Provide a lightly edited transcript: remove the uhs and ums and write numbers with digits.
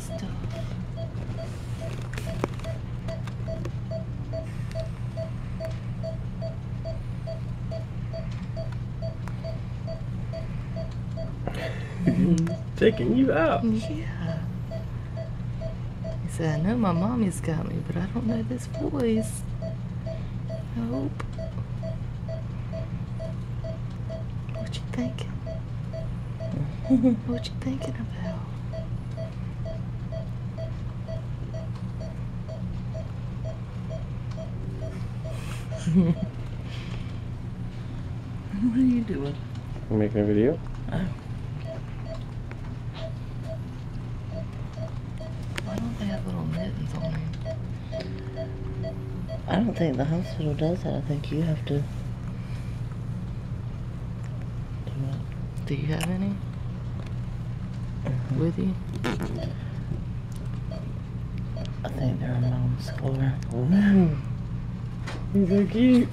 stuff. Taking you out. Yeah. He said, I know my mommy's got me, but I don't know this voice. Nope. What you thinking? What you thinking about? What are you doing? You making a video? Oh. Why don't they have little mittens on them? I don't think the hospital does that. I think you have to do it. Do you have any? With you? I think they're on mom's floor. He's so cute.